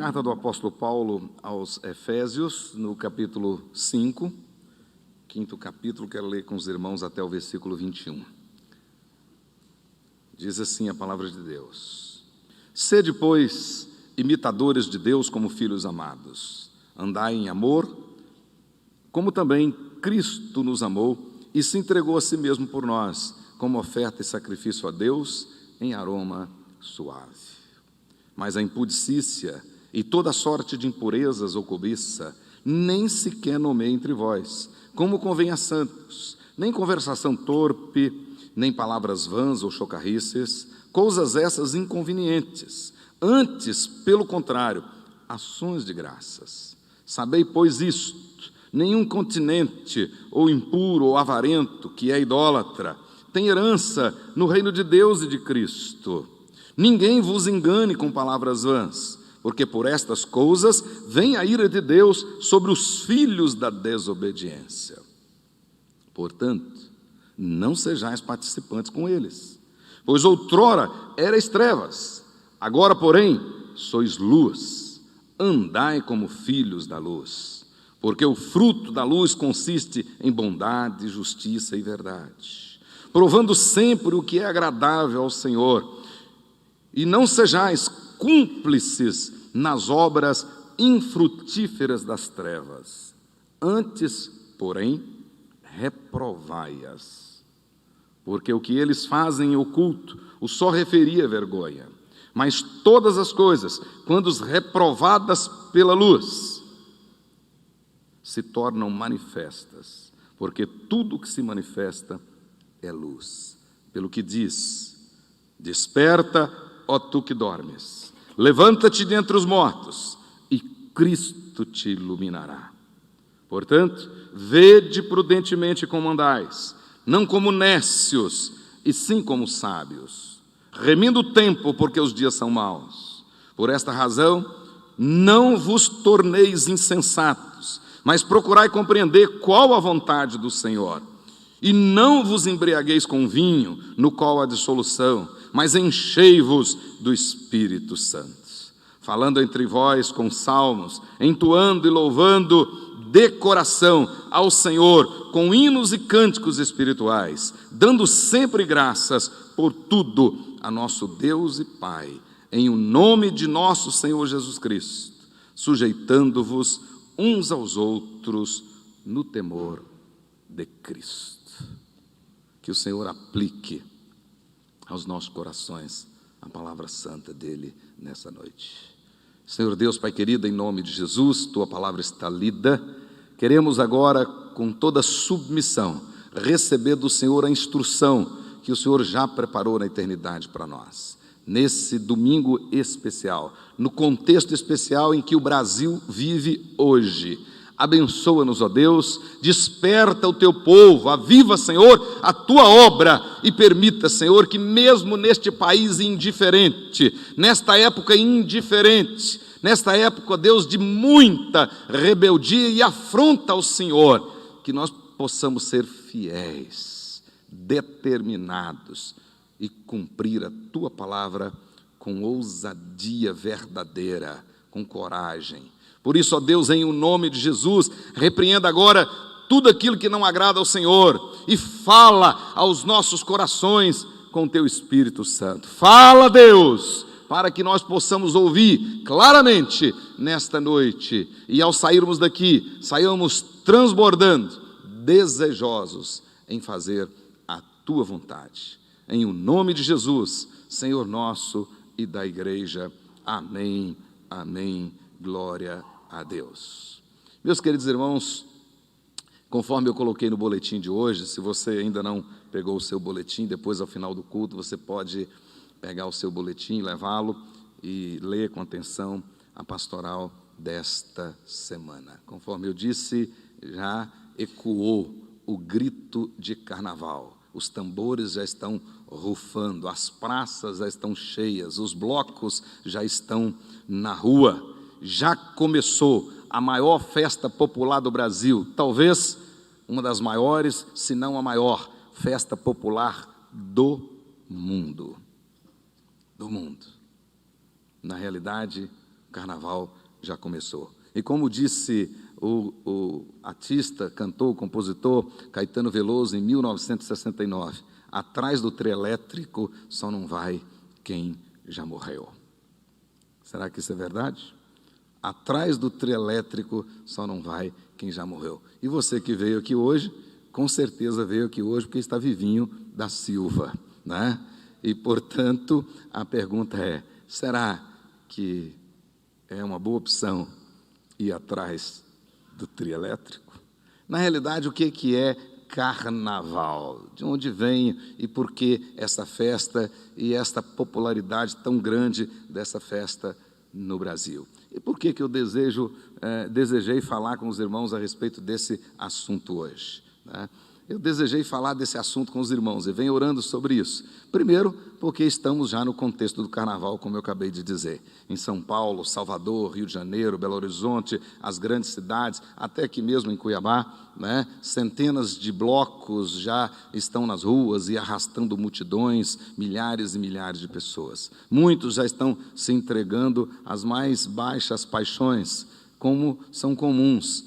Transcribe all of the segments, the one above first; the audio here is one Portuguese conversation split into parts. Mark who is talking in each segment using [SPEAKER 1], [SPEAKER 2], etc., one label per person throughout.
[SPEAKER 1] Carta do apóstolo Paulo aos Efésios, no capítulo 5, quinto capítulo, quero ler com os irmãos até o versículo 21. Diz assim a palavra de Deus: Sede, pois, imitadores de Deus como filhos amados, andai em amor, como também Cristo nos amou e se entregou a si mesmo por nós, como oferta e sacrifício a Deus em aroma suave. Mas a impudicícia e toda sorte de impurezas ou cobiça nem sequer nomeie entre vós, como convém a santos, nem conversação torpe, nem palavras vãs ou chocarrices, coisas essas inconvenientes, antes, pelo contrário, ações de graças. Sabei, pois, isto: nenhum continente, ou impuro, ou avarento, que é idólatra, tem herança no reino de Deus e de Cristo. Ninguém vos engane com palavras vãs, porque por estas coisas vem a ira de Deus sobre os filhos da desobediência. Portanto, não sejais participantes com eles, pois outrora erais trevas, agora, porém, sois luz. Andai como filhos da luz, porque o fruto da luz consiste em bondade, justiça e verdade, provando sempre o que é agradável ao Senhor. E não sejais cúmplices nas obras infrutíferas das trevas, antes, porém, reprovai-as. Porque o que eles fazem em oculto, o só referia vergonha. Mas todas as coisas, quando reprovadas pela luz, se tornam manifestas, porque tudo que se manifesta é luz. Pelo que diz: desperta, ó tu que dormes, levanta-te dentre os mortos, e Cristo te iluminará. Portanto, vede prudentemente como andais, não como nécios, e sim como sábios, remindo o tempo, porque os dias são maus. Por esta razão, não vos torneis insensatos, mas procurai compreender qual a vontade do Senhor. E não vos embriagueis com vinho, no qual há dissolução, mas enchei-vos do Espírito Santo, falando entre vós com salmos, entoando e louvando de coração ao Senhor, com hinos e cânticos espirituais, dando sempre graças por tudo a nosso Deus e Pai, em o nome de nosso Senhor Jesus Cristo, sujeitando-vos uns aos outros no temor de Cristo. Que o Senhor aplique aos nossos corações a palavra santa dele nessa noite. Senhor Deus, Pai querido, em nome de Jesus, tua palavra está lida. Queremos agora, com toda submissão, receber do Senhor a instrução que o Senhor já preparou na eternidade para nós. Nesse domingo especial, no contexto especial em que o Brasil vive hoje. Abençoa-nos, ó Deus, desperta o teu povo, aviva, Senhor, a tua obra e permita, Senhor, que mesmo neste país indiferente, nesta época indiferente, nesta época, Deus, de muita rebeldia e afronta ao Senhor, que nós possamos ser fiéis, determinados e cumprir a tua palavra com ousadia verdadeira, com coragem. Por isso, ó Deus, em o nome de Jesus, repreenda agora tudo aquilo que não agrada ao Senhor e fala aos nossos corações com teu Espírito Santo. Fala, Deus, para que nós possamos ouvir claramente nesta noite e ao sairmos daqui, saiamos transbordando, desejosos em fazer a tua vontade. Em o nome de Jesus, Senhor nosso e da igreja. Amém, amém, glória a Deus. Meus queridos irmãos, conforme eu coloquei no boletim de hoje, se você ainda não pegou o seu boletim, depois ao final do culto você pode pegar o seu boletim, levá-lo e ler com atenção a pastoral desta semana. Conforme eu disse, já ecoou o grito de carnaval, os tambores já estão rufando, as praças já estão cheias, os blocos já estão na rua. Já começou a maior festa popular do Brasil, talvez uma das maiores, se não a maior festa popular do mundo. Na realidade, carnaval já começou. E como disse o artista, cantor, compositor Caetano Veloso em 1969, atrás do trio elétrico só não vai quem já morreu. Será que isso é verdade? Atrás do trio elétrico só não vai quem já morreu. E você que veio aqui hoje, com certeza veio aqui hoje porque está vivinho da Silva, né? E, portanto, a pergunta é, será que é uma boa opção ir atrás do trio elétrico? Na realidade, o que é carnaval? De onde vem e por que essa festa e esta popularidade tão grande dessa festa no Brasil? E por que eu desejei falar com os irmãos a respeito desse assunto hoje, né? Eu desejei falar desse assunto com os irmãos e venho orando sobre isso. Primeiro, porque estamos já no contexto do carnaval, como eu acabei de dizer. Em São Paulo, Salvador, Rio de Janeiro, Belo Horizonte, as grandes cidades, até aqui mesmo em Cuiabá, né? Centenas de blocos já estão nas ruas e arrastando multidões, milhares e milhares de pessoas. Muitos já estão se entregando às mais baixas paixões, como são comuns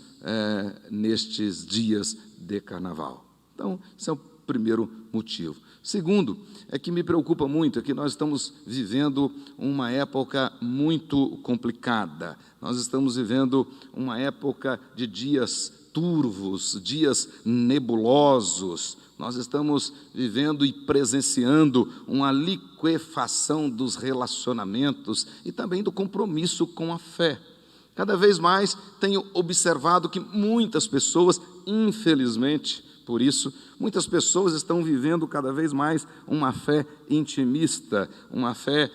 [SPEAKER 1] nestes dias de carnaval. Então, esse é o primeiro motivo. Segundo, é que me preocupa muito, é que nós estamos vivendo uma época muito complicada. Nós estamos vivendo uma época de dias turvos, dias nebulosos. Nós estamos vivendo e presenciando uma liquefação dos relacionamentos e também do compromisso com a fé. Cada vez mais tenho observado que muitas pessoas, infelizmente, por isso, muitas pessoas estão vivendo cada vez mais uma fé intimista, uma fé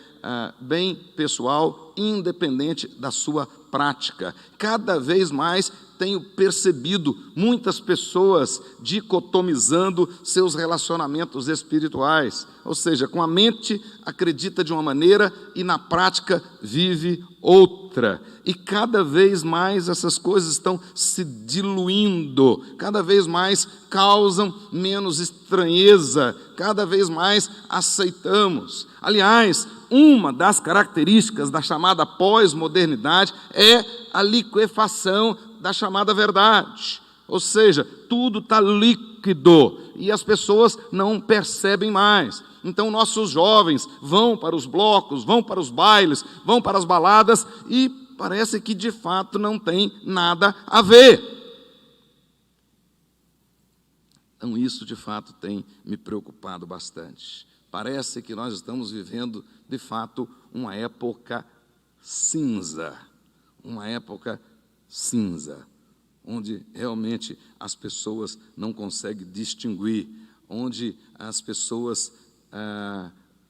[SPEAKER 1] bem pessoal, independente da sua prática. Cada vez mais tenho percebido muitas pessoas dicotomizando seus relacionamentos espirituais, ou seja, com a mente acredita de uma maneira e na prática vive outra. E cada vez mais essas coisas estão se diluindo, cada vez mais causam menos estranheza, cada vez mais aceitamos. Aliás, uma das características da chamada pós-modernidade é a liquefação da chamada verdade, ou seja, tudo está líquido e as pessoas não percebem mais. Então nossos jovens vão para os blocos, vão para os bailes, vão para as baladas e parece que de fato não tem nada a ver. Então isso de fato tem me preocupado bastante. Parece que nós estamos vivendo de fato uma época cinza, onde realmente as pessoas não conseguem distinguir, onde as pessoas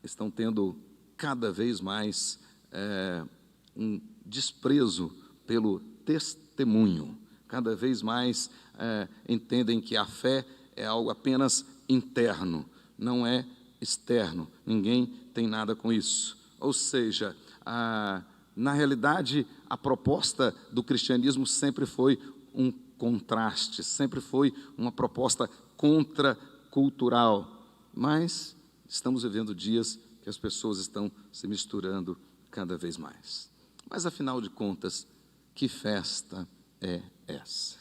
[SPEAKER 1] estão tendo cada vez mais um desprezo pelo testemunho, cada vez mais entendem que a fé é algo apenas interno, não é externo, ninguém tem nada com isso. Ou seja, na realidade, a proposta do cristianismo sempre foi um contraste, sempre foi uma proposta contracultural, mas estamos vivendo dias que as pessoas estão se misturando cada vez mais. Mas, afinal de contas, que festa é essa?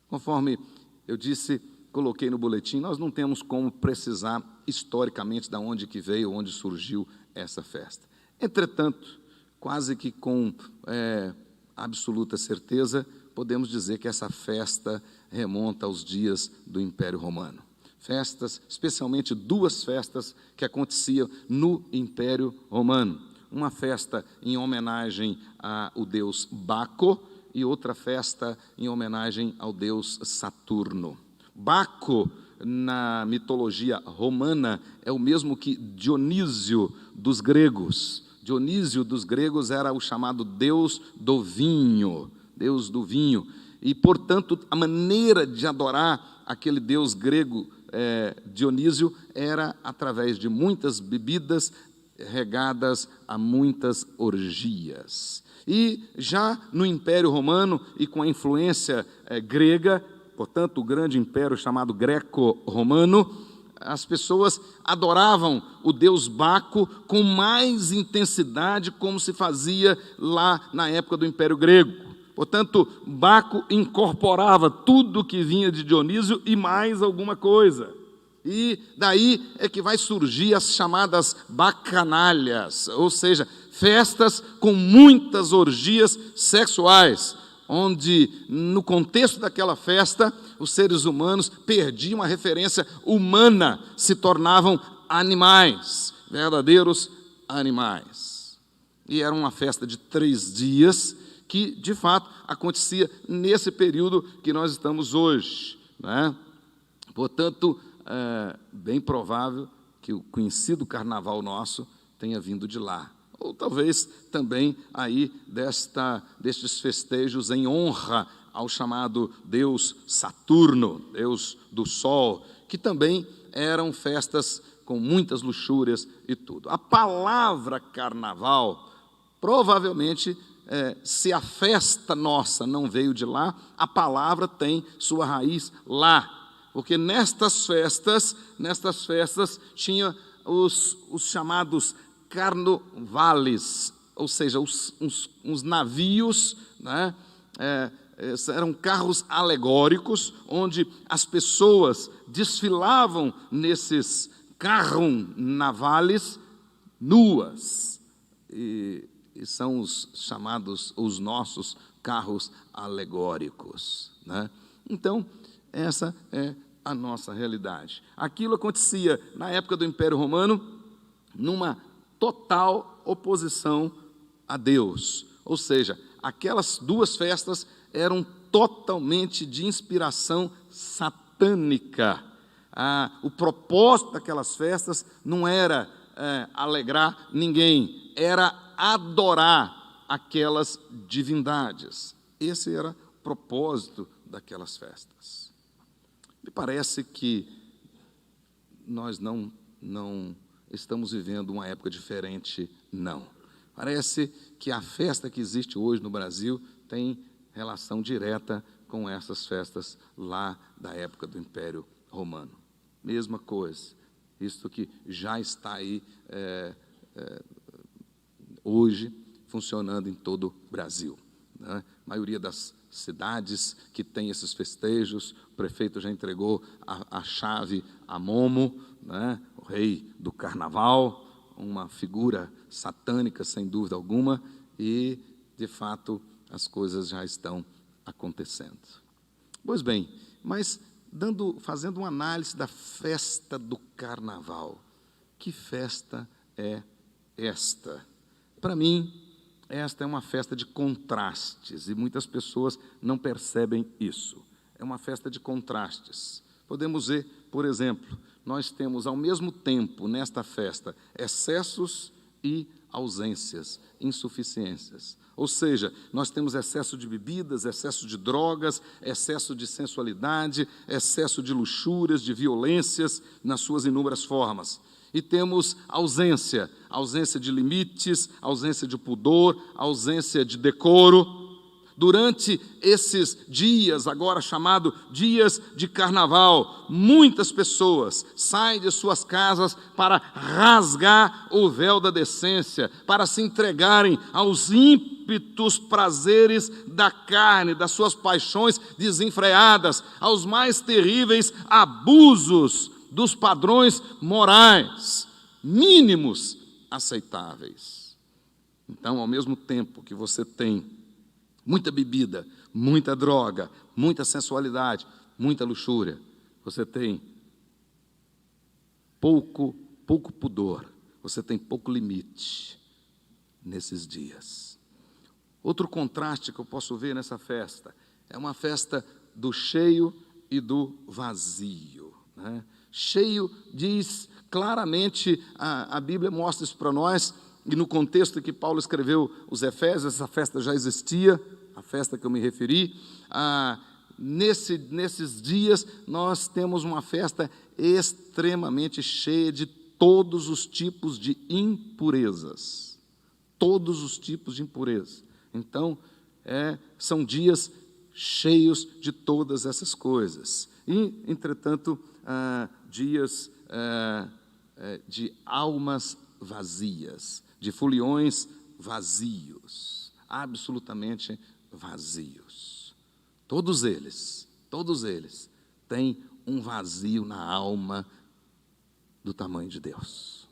[SPEAKER 1] Conforme eu disse, coloquei no boletim, nós não temos como precisar historicamente de onde que veio, onde surgiu essa festa. Entretanto, quase que com absoluta certeza, podemos dizer que essa festa remonta aos dias do Império Romano. Festas, especialmente duas festas que aconteciam no Império Romano. Uma festa em homenagem ao deus Baco e outra festa em homenagem ao deus Saturno. Baco, na mitologia romana, é o mesmo que Dionísio dos gregos. Dionísio dos gregos era o chamado deus do vinho, e, portanto, a maneira de adorar aquele deus grego Dionísio era através de muitas bebidas regadas a muitas orgias. E já no Império Romano e com a influência grega, portanto, o grande império chamado greco-romano, as pessoas adoravam o deus Baco com mais intensidade, como se fazia lá na época do Império Grego. Portanto, Baco incorporava tudo que vinha de Dionísio e mais alguma coisa. E daí é que vai surgir as chamadas bacanalhas, ou seja, festas com muitas orgias sexuais, onde, no contexto daquela festa, os seres humanos perdiam a referência humana, se tornavam animais, verdadeiros animais. E era uma festa de 3 dias, que, de fato, acontecia nesse período que nós estamos hoje, né? Portanto, é bem provável que o conhecido carnaval nosso tenha vindo de lá. Ou talvez também aí destes festejos em honra ao chamado Deus Saturno, Deus do Sol, que também eram festas com muitas luxúrias e tudo. A palavra carnaval, provavelmente, se a festa nossa não veio de lá, a palavra tem sua raiz lá. Porque nestas festas tinha os chamados carnovales, ou seja, uns navios, né? Eram carros alegóricos, onde as pessoas desfilavam nesses carronavales nuas, e são os chamados, os nossos carros alegóricos, né? Então, essa é a nossa realidade. Aquilo acontecia na época do Império Romano, numa total oposição a Deus. Ou seja, aquelas 2 festas eram totalmente de inspiração satânica. O propósito daquelas festas não era alegrar ninguém, era adorar aquelas divindades. Esse era o propósito daquelas festas. Me parece que nós não estamos vivendo uma época diferente, não. Parece que a festa que existe hoje no Brasil tem relação direta com essas festas lá da época do Império Romano. Mesma coisa, isto que já está aí hoje funcionando em todo o Brasil, né? A maioria das cidades que tem esses festejos, o prefeito já entregou a chave a Momo, né? O rei do carnaval, uma figura satânica, sem dúvida alguma, e, de fato, as coisas já estão acontecendo. Pois bem, mas fazendo uma análise da festa do carnaval, que festa é esta? Para mim, esta é uma festa de contrastes, e muitas pessoas não percebem isso. É uma festa de contrastes. Podemos ver, por exemplo, nós temos ao mesmo tempo, nesta festa, excessos e ausências, insuficiências. Ou seja, nós temos excesso de bebidas, excesso de drogas, excesso de sensualidade, excesso de luxúrias, de violências, nas suas inúmeras formas. E temos ausência de limites, ausência de pudor, ausência de decoro. Durante esses dias, agora chamado dias de carnaval, muitas pessoas saem de suas casas para rasgar o véu da decência, para se entregarem aos ímpetos prazeres da carne, das suas paixões desenfreadas, aos mais terríveis abusos dos padrões morais mínimos aceitáveis. Então, ao mesmo tempo que você tem muita bebida, muita droga, muita sensualidade, muita luxúria, você tem pouco pudor, você tem pouco limite nesses dias. Outro contraste que eu posso ver nessa festa é uma festa do cheio e do vazio, né? Cheio diz claramente, a Bíblia mostra isso para nós, e no contexto que Paulo escreveu os Efésios, essa festa já existia, a festa que eu me referi. Nesses dias, nós temos uma festa extremamente cheia de todos os tipos de impurezas. Todos os tipos de impureza. Então, são dias cheios de todas essas coisas. E, entretanto, dias de almas vazias, de foliões vazios, absolutamente vazios. Todos eles têm um vazio na alma do tamanho de Deus.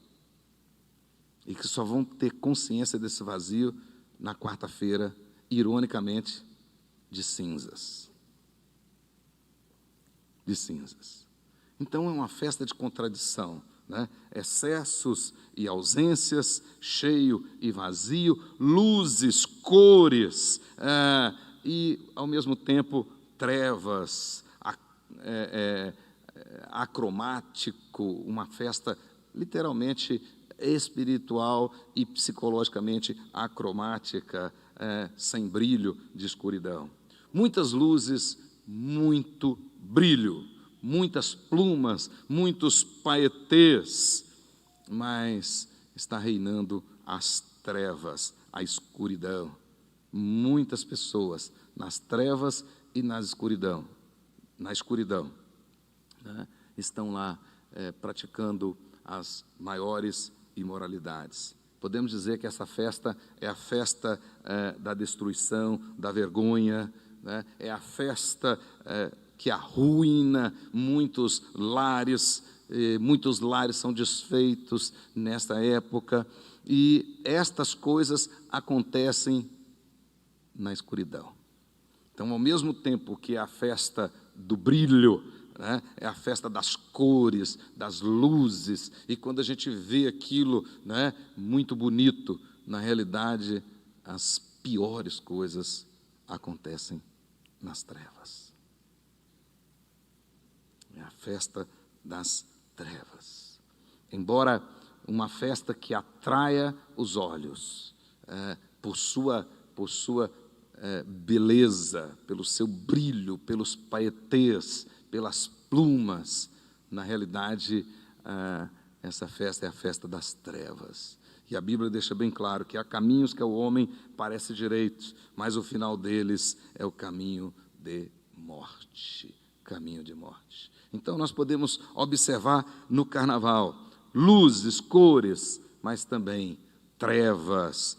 [SPEAKER 1] E que só vão ter consciência desse vazio na quarta-feira, ironicamente, de cinzas. De cinzas. Então é uma festa de contradição, né? Excessos e ausências, cheio e vazio, luzes, cores, e ao mesmo tempo trevas, acromático, uma festa literalmente espiritual e psicologicamente acromática, sem brilho, de escuridão. Muitas luzes, muito brilho, muitas plumas, muitos paetês, mas está reinando as trevas, a escuridão. Muitas pessoas nas trevas e na escuridão, né, estão lá praticando as maiores imoralidades. Podemos dizer que essa festa é a festa da destruição, da vergonha, né? É a festa que arruína muitos lares são desfeitos nesta época, e estas coisas acontecem na escuridão. Então, ao mesmo tempo que é a festa do brilho, né, é a festa das cores, das luzes, e quando a gente vê aquilo, né, muito bonito, na realidade, as piores coisas acontecem nas trevas. É a festa das trevas. Embora uma festa que atraia os olhos por sua beleza, pelo seu brilho, pelos paetês, pelas plumas, na realidade, essa festa é a festa das trevas. E a Bíblia deixa bem claro que há caminhos que ao homem parecem direitos, mas o final deles é o caminho de morte. Caminho de morte. Então nós podemos observar no carnaval luzes, cores, mas também trevas,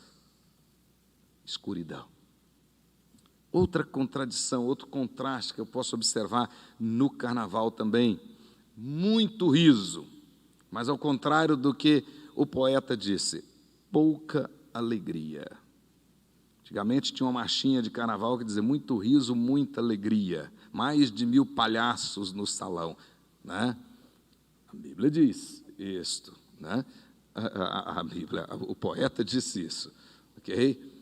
[SPEAKER 1] escuridão. Outra contradição, outro contraste que eu posso observar no carnaval também, muito riso, mas ao contrário do que o poeta disse, pouca alegria. Antigamente tinha uma marchinha de carnaval que dizia muito riso, muita alegria, mais de 1000 palhaços no salão, né? A Bíblia diz isto, né? A Bíblia, o poeta disse isso, ok?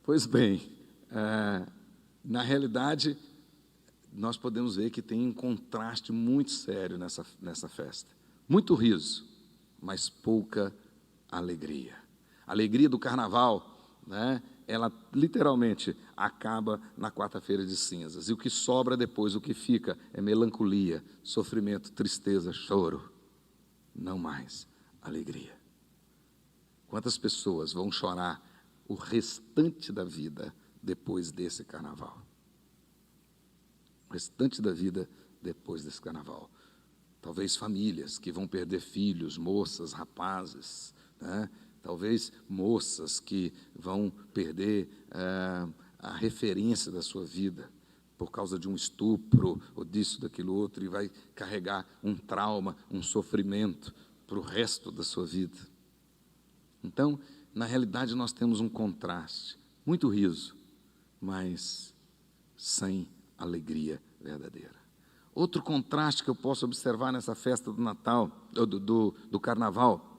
[SPEAKER 1] Pois bem, na realidade, nós podemos ver que tem um contraste muito sério nessa festa. Muito riso, mas pouca alegria. A alegria do carnaval, né, ela literalmente acaba na quarta-feira de cinzas. E o que sobra depois, o que fica, é melancolia, sofrimento, tristeza, choro. Não mais alegria. Quantas pessoas vão chorar o restante da vida depois desse carnaval? O restante da vida depois desse carnaval. Talvez famílias que vão perder filhos, moças, rapazes, né? Talvez moças que vão perder a referência da sua vida por causa de um estupro, ou disso, daquilo outro, e vai carregar um trauma, um sofrimento para o resto da sua vida. Então, na realidade, nós temos um contraste, muito riso, mas sem alegria verdadeira. Outro contraste que eu posso observar nessa festa do Natal, do Carnaval,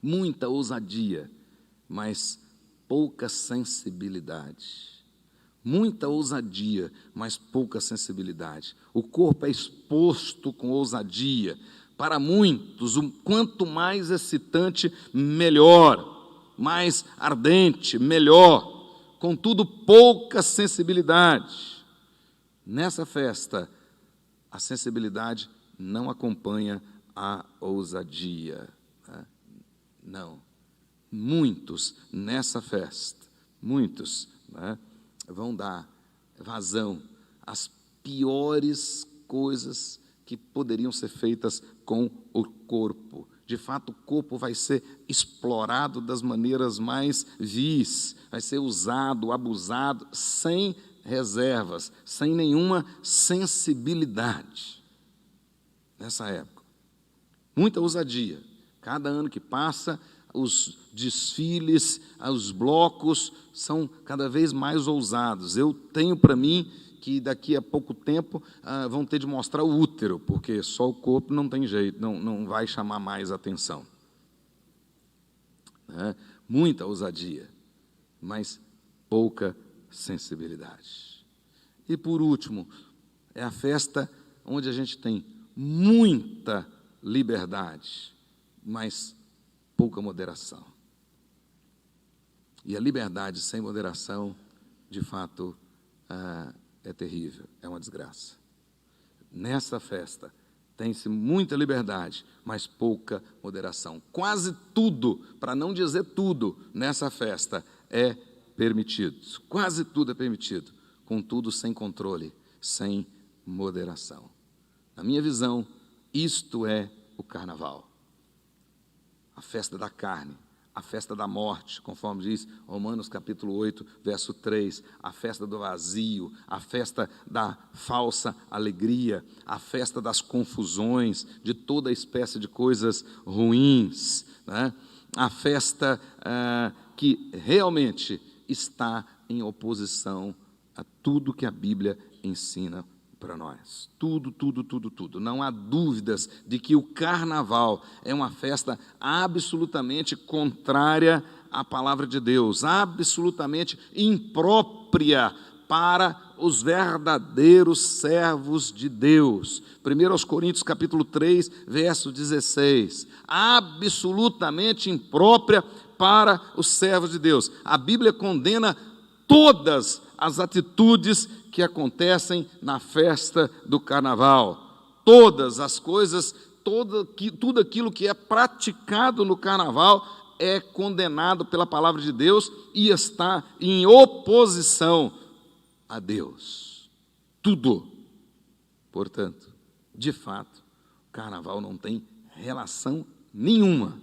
[SPEAKER 1] muita ousadia, mas pouca sensibilidade. Muita ousadia, mas pouca sensibilidade. O corpo é exposto com ousadia. Para muitos, quanto mais excitante, melhor. Mais ardente, melhor. Contudo, pouca sensibilidade. Nessa festa, a sensibilidade não acompanha a ousadia. Não. Muitos nessa festa, muitos, né, vão dar vazão às piores coisas que poderiam ser feitas com o corpo. De fato, o corpo vai ser explorado das maneiras mais vis, vai ser usado, abusado, sem reservas, sem nenhuma sensibilidade. Nessa época, muita ousadia. Cada ano que passa, os desfiles, os blocos são cada vez mais ousados. Eu tenho para mim que daqui a pouco tempo vão ter de mostrar o útero, porque só o corpo não tem jeito, não vai chamar mais atenção. Muita ousadia, mas pouca sensibilidade. E por último, é a festa onde a gente tem muita liberdade, mas pouca moderação. E a liberdade sem moderação, de fato, é terrível, é uma desgraça. Nessa festa tem-se muita liberdade, mas pouca moderação. Quase tudo, para não dizer tudo, nessa festa é permitido. Quase tudo é permitido, contudo sem controle, sem moderação. Na minha visão, isto é o carnaval. A festa da carne, a festa da morte, conforme diz Romanos capítulo 8, verso 3, a festa do vazio, a festa da falsa alegria, a festa das confusões, de toda espécie de coisas ruins, né? A festa que realmente está em oposição a tudo que a Bíblia ensina para nós. Tudo. Não há dúvidas de que o carnaval é uma festa absolutamente contrária à palavra de Deus, absolutamente imprópria para os verdadeiros servos de Deus. 1 Coríntios capítulo 3, verso 16. Absolutamente imprópria para os servos de Deus. A Bíblia condena todas as atitudes que acontecem na festa do carnaval. Todas as coisas, tudo aquilo que é praticado no carnaval é condenado pela palavra de Deus e está em oposição a Deus. Tudo. Portanto, de fato, o carnaval não tem relação nenhuma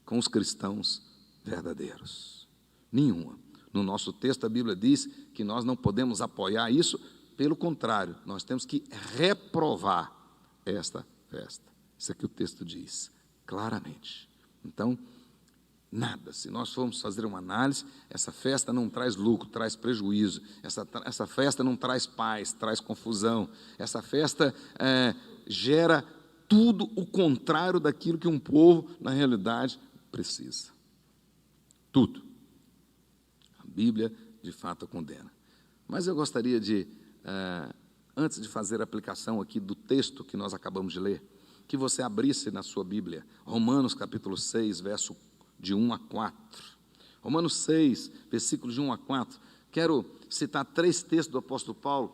[SPEAKER 1] com os cristãos verdadeiros. Nenhuma. No nosso texto, a Bíblia diz que nós não podemos apoiar isso, pelo contrário, nós temos que reprovar esta festa. Isso é que o texto diz, claramente. Então, nada, se nós formos fazer uma análise, essa festa não traz lucro, traz prejuízo, essa festa não traz paz, traz confusão, essa festa gera tudo o contrário daquilo que um povo, na realidade, precisa. Tudo. Bíblia, de fato, condena. Mas eu gostaria de, antes de fazer a aplicação aqui do texto que nós acabamos de ler, que você abrisse na sua Bíblia, Romanos capítulo 6, verso de 1 a 4. Romanos 6, versículos de 1 a 4. Quero citar 3 textos do apóstolo Paulo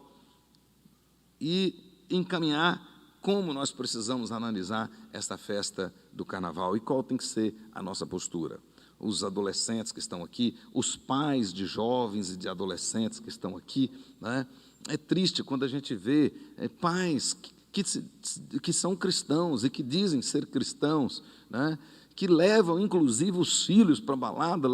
[SPEAKER 1] e encaminhar como nós precisamos analisar esta festa do carnaval e qual tem que ser a nossa postura. Os adolescentes que estão aqui, os pais de jovens e de adolescentes que estão aqui, né? É triste quando a gente vê pais que são cristãos e que dizem ser cristãos, né? Que levam inclusive os filhos para a balada,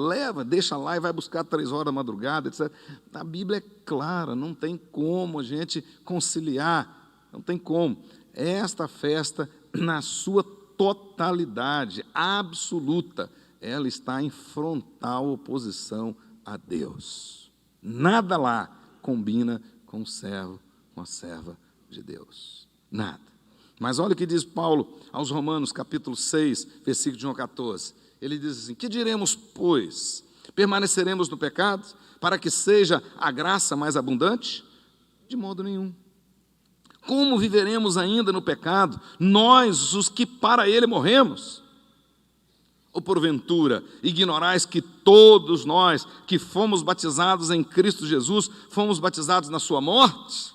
[SPEAKER 1] deixa lá e vai buscar 3 horas da madrugada, etc. A Bíblia é clara, não tem como a gente conciliar, não tem como. Esta festa, na sua totalidade, absoluta, ela está em frontal oposição a Deus. Nada lá combina com o servo, com a serva de Deus. Nada. Mas olha o que diz Paulo aos Romanos, capítulo 6, versículo de 1 a 14. Ele diz assim: que diremos, pois? Permaneceremos no pecado, para que seja a graça mais abundante? De modo nenhum. Como viveremos ainda no pecado, nós, os que para ele morremos? Ou porventura, ignorais que todos nós que fomos batizados em Cristo Jesus, fomos batizados na sua morte?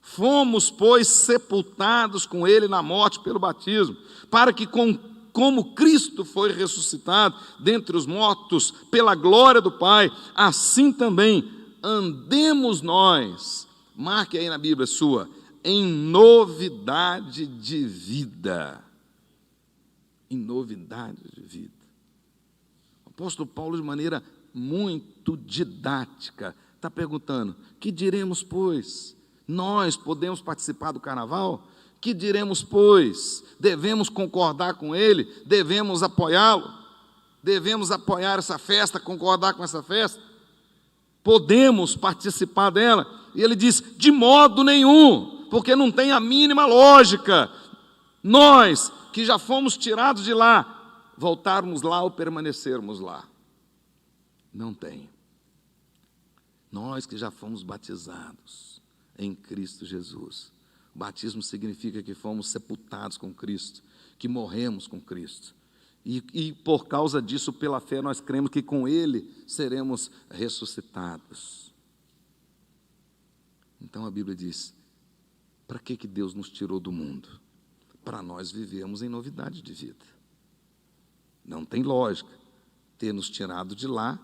[SPEAKER 1] Fomos, pois, sepultados com ele na morte pelo batismo, para que como Cristo foi ressuscitado dentre os mortos pela glória do Pai, assim também andemos nós, marque aí na Bíblia sua, em novidade de vida. Em novidade de vida. O apóstolo Paulo, de maneira muito didática, está perguntando: que diremos, pois? Nós podemos participar do carnaval? Que diremos, pois? Devemos concordar com ele? Devemos apoiá-lo? Devemos apoiar essa festa, concordar com essa festa? Podemos participar dela? E ele diz: de modo nenhum, porque não tem a mínima lógica. Nós, que já fomos tirados de lá, voltarmos lá ou permanecermos lá. Não tem. Nós que já fomos batizados em Cristo Jesus. Batismo significa que fomos sepultados com Cristo, que morremos com Cristo. E por causa disso, pela fé, nós cremos que com Ele seremos ressuscitados. Então a Bíblia diz: para que Deus nos tirou do mundo? Para nós vivermos em novidade de vida. Não tem lógica ter nos tirado de lá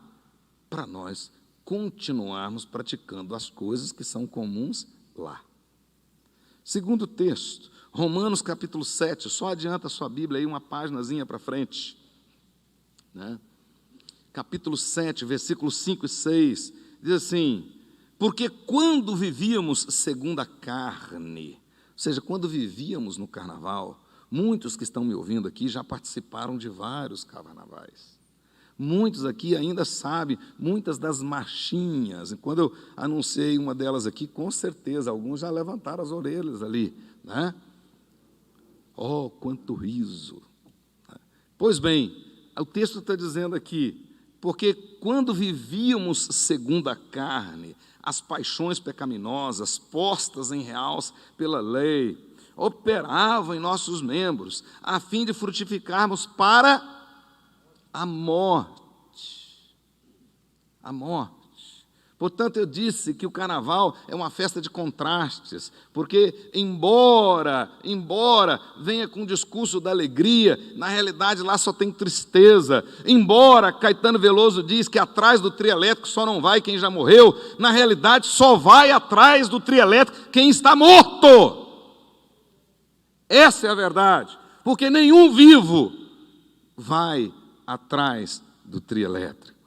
[SPEAKER 1] para nós continuarmos praticando as coisas que são comuns lá. Segundo texto, Romanos capítulo 7, só adianta a sua Bíblia aí uma paginazinha para frente, né? Capítulo 7, versículos 5 e 6, diz assim: porque quando vivíamos segundo a carne, ou seja, quando vivíamos no carnaval, muitos que estão me ouvindo aqui já participaram de vários carnavais. Muitos aqui ainda sabem muitas das marchinhas. E quando eu anunciei uma delas aqui, com certeza, alguns já levantaram as orelhas ali, né? Oh, quanto riso! Pois bem, o texto está dizendo aqui: porque quando vivíamos segundo a carne, as paixões pecaminosas postas em realce pela lei, operavam em nossos membros, a fim de frutificarmos para a morte. A morte. Portanto, eu disse que o carnaval é uma festa de contrastes, porque embora venha com o discurso da alegria, na realidade lá só tem tristeza. Embora Caetano Veloso diz que atrás do trio elétrico só não vai quem já morreu, na realidade só vai atrás do trio elétrico quem está morto. Essa é a verdade, porque nenhum vivo vai atrás do trio elétrico.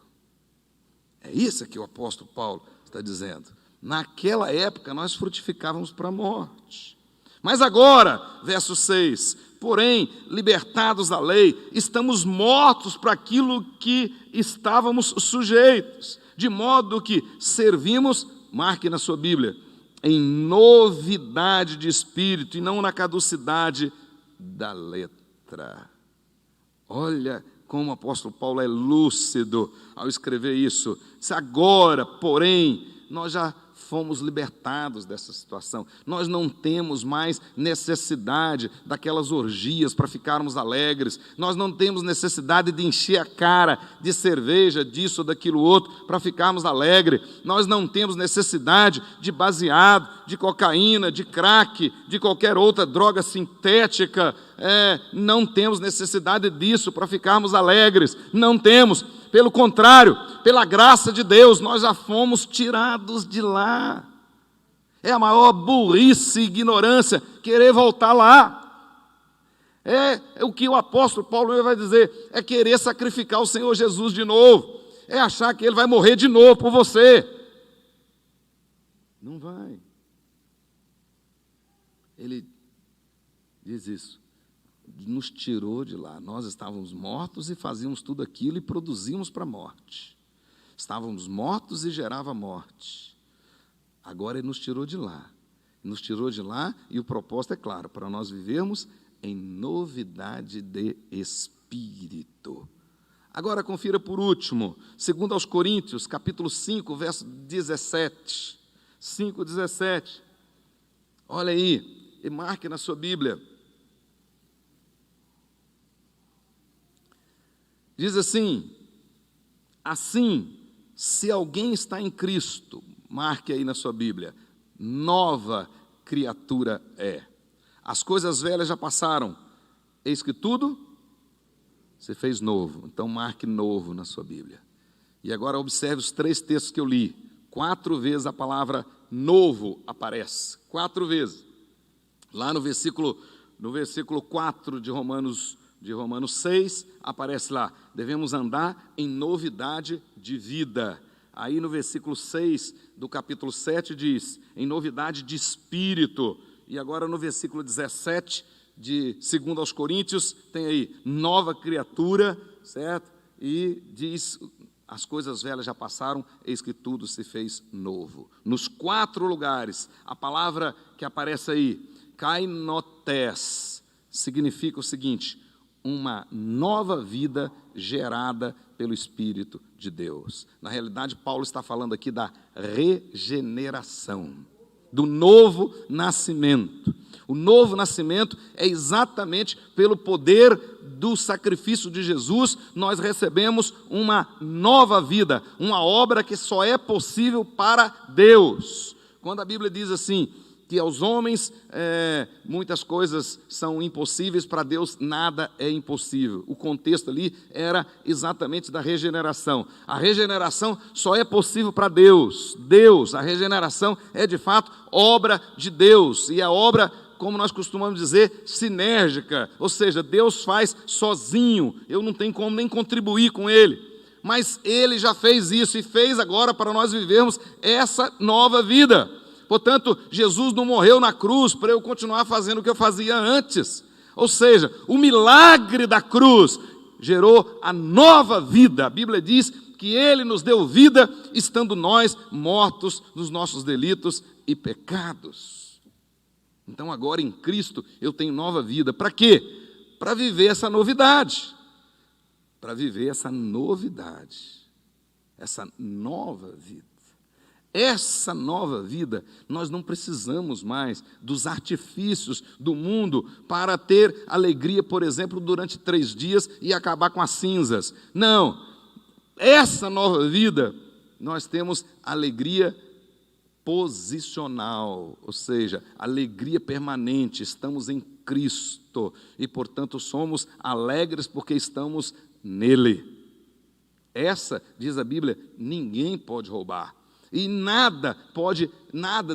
[SPEAKER 1] É isso que o apóstolo Paulo está dizendo. Naquela época nós frutificávamos para a morte. Mas agora, verso 6, porém, libertados da lei, estamos mortos para aquilo que estávamos sujeitos, de modo que servimos, marque na sua Bíblia, em novidade de espírito e não na caducidade da letra. Olha como o apóstolo Paulo é lúcido ao escrever isso. Se agora, porém, nós já fomos libertados dessa situação. Nós não temos mais necessidade daquelas orgias para ficarmos alegres. Nós não temos necessidade de encher a cara de cerveja, disso ou daquilo outro, para ficarmos alegres. Nós não temos necessidade de baseado, de cocaína, de crack, de qualquer outra droga sintética. Não temos necessidade disso para ficarmos alegres. Não temos. Pelo contrário, pela graça de Deus, nós já fomos tirados de lá. É a maior burrice e ignorância querer voltar lá. É o que o apóstolo Paulo vai dizer, é querer sacrificar o Senhor Jesus de novo. É achar que Ele vai morrer de novo por você. Não vai. Ele diz isso. Nos tirou de lá. Nós estávamos mortos e fazíamos tudo aquilo e produzíamos para a morte. Estávamos mortos e gerava morte. Agora Ele nos tirou de lá. Nos tirou de lá e o propósito é claro, para nós vivermos em novidade de espírito. Agora confira por último, 2 aos Coríntios, capítulo 5, verso 17. 5:17. Olha aí, e marque na sua Bíblia. Diz assim, se alguém está em Cristo, marque aí na sua Bíblia, nova criatura é. As coisas velhas já passaram, eis que tudo se fez novo. Então marque novo na sua Bíblia. E agora observe os 3 textos que eu li. 4 vezes a palavra novo aparece. 4 vezes. Lá no versículo 4 de Romanos 6, aparece lá, devemos andar em novidade de vida. Aí no versículo 6 do capítulo 7 diz, em novidade de espírito. E agora no versículo 17, de 2 aos Coríntios, tem aí, nova criatura, certo? E diz, as coisas velhas já passaram, eis que tudo se fez novo. Nos 4 lugares, a palavra que aparece aí, kainotes, significa o seguinte, uma nova vida gerada pelo Espírito de Deus. Na realidade, Paulo está falando aqui da regeneração, do novo nascimento. O novo nascimento é exatamente pelo poder do sacrifício de Jesus, nós recebemos uma nova vida, uma obra que só é possível para Deus. Quando a Bíblia diz assim, que aos homens muitas coisas são impossíveis, para Deus nada é impossível. O contexto ali era exatamente da regeneração. A regeneração só é possível para Deus. A regeneração é de fato obra de Deus, e a obra, como nós costumamos dizer, sinérgica, ou seja, Deus faz sozinho, eu não tenho como nem contribuir com Ele, mas Ele já fez isso, e fez agora para nós vivermos essa nova vida. Portanto, Jesus não morreu na cruz para eu continuar fazendo o que eu fazia antes. Ou seja, o milagre da cruz gerou a nova vida. A Bíblia diz que Ele nos deu vida, estando nós mortos nos nossos delitos e pecados. Então agora em Cristo eu tenho nova vida. Para quê? Para viver essa novidade. Para viver essa novidade. Essa nova vida. Essa nova vida, nós não precisamos mais dos artifícios do mundo para ter alegria, por exemplo, durante 3 dias e acabar com as cinzas. Não, essa nova vida, nós temos alegria posicional, ou seja, alegria permanente, estamos em Cristo e, portanto, somos alegres porque estamos nele. Essa, diz a Bíblia, ninguém pode roubar. E nada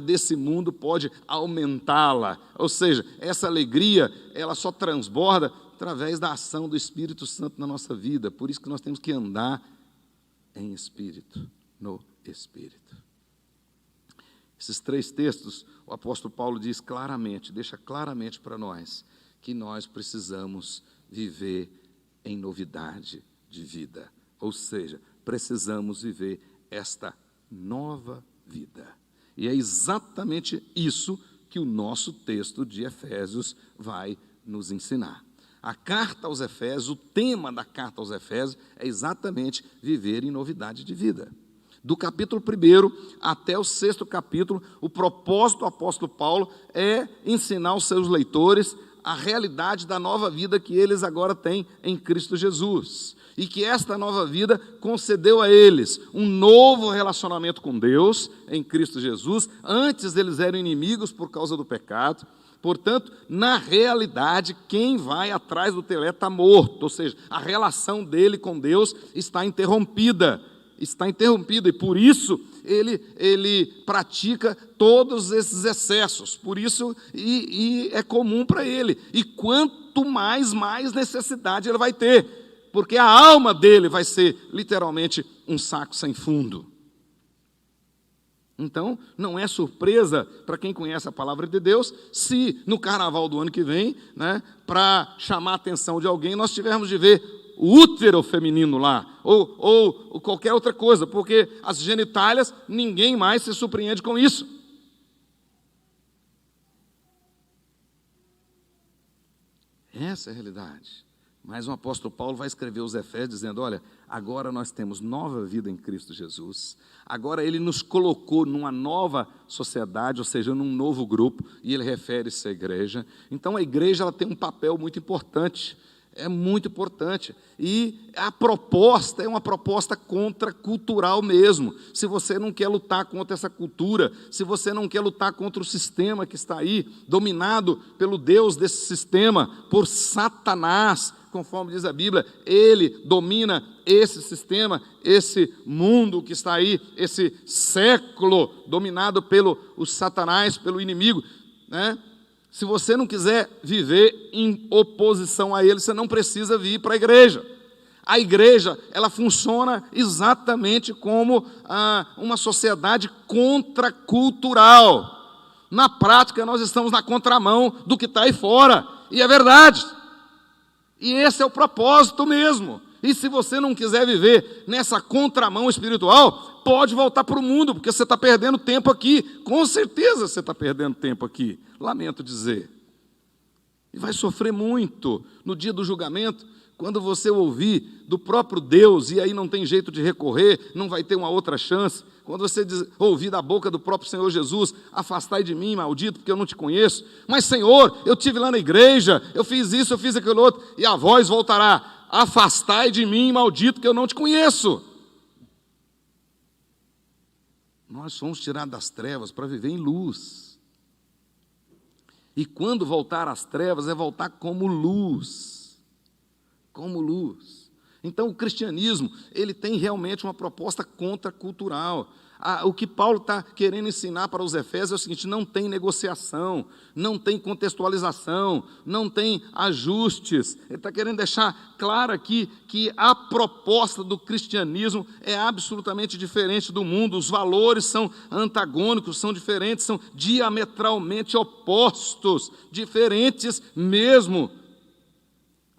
[SPEAKER 1] desse mundo pode aumentá-la. Ou seja, essa alegria, ela só transborda através da ação do Espírito Santo na nossa vida. Por isso que nós temos que andar em Espírito, no Espírito. Esses 3 textos, o apóstolo Paulo diz claramente, deixa claramente para nós, que nós precisamos viver em novidade de vida. Ou seja, precisamos viver esta nova vida. E é exatamente isso que o nosso texto de Efésios vai nos ensinar. A carta aos Efésios, o tema da carta aos Efésios é exatamente viver em novidade de vida. Do capítulo 1 até o 6º capítulo, o propósito do apóstolo Paulo é ensinar aos seus leitores a realidade da nova vida que eles agora têm em Cristo Jesus. E que esta nova vida concedeu a eles um novo relacionamento com Deus em Cristo Jesus. Antes eles eram inimigos por causa do pecado. Portanto, na realidade, quem vai atrás do telé está morto. Ou seja, a relação dele com Deus está interrompida. E por isso ele pratica todos esses excessos. Por isso, e é comum para ele. E quanto mais necessidade ele vai ter. Porque a alma dele vai ser literalmente um saco sem fundo. Então, não é surpresa para quem conhece a palavra de Deus, se no carnaval do ano que vem, para chamar a atenção de alguém, nós tivermos de ver o útero feminino lá, ou qualquer outra coisa, porque as genitálias, ninguém mais se surpreende com isso. Essa é a realidade. Mas o apóstolo Paulo vai escrever aos Efésios dizendo, olha, agora nós temos nova vida em Cristo Jesus. Agora ele nos colocou numa nova sociedade, ou seja, num novo grupo, e ele refere-se à igreja. Então a igreja ela tem um papel muito importante. É muito importante. E a proposta é uma proposta contracultural mesmo. Se você não quer lutar contra essa cultura, se você não quer lutar contra o sistema que está aí, dominado pelo Deus desse sistema, por Satanás, conforme diz a Bíblia, ele domina esse sistema, esse mundo que está aí, esse século dominado pelo Satanás, pelo inimigo, Se você não quiser viver em oposição a ele, você não precisa vir para a igreja. A igreja, ela funciona exatamente como uma sociedade contracultural. Na prática, nós estamos na contramão do que está aí fora. E é verdade. E esse é o propósito mesmo. E se você não quiser viver nessa contramão espiritual, pode voltar para o mundo, porque você está perdendo tempo aqui. Com certeza você está perdendo tempo aqui. Lamento dizer. E vai sofrer muito no dia do julgamento, quando você ouvir do próprio Deus, e aí não tem jeito de recorrer, não vai ter uma outra chance. Quando você ouvir da boca do próprio Senhor Jesus: afastai de mim, maldito, porque eu não te conheço. Mas, Senhor, eu estive lá na igreja, eu fiz isso, eu fiz aquilo outro. E a voz voltará: afastai de mim, maldito, que eu não te conheço. Nós somos tirados das trevas para viver em luz. E quando voltar às trevas, é voltar como luz. Como luz. Então o cristianismo, ele tem realmente uma proposta contracultural. O que Paulo está querendo ensinar para os Efésios é o seguinte: não tem negociação, não tem contextualização, não tem ajustes. Ele está querendo deixar claro aqui que a proposta do cristianismo é absolutamente diferente do mundo. Os valores são antagônicos, são diferentes, são diametralmente opostos, diferentes mesmo.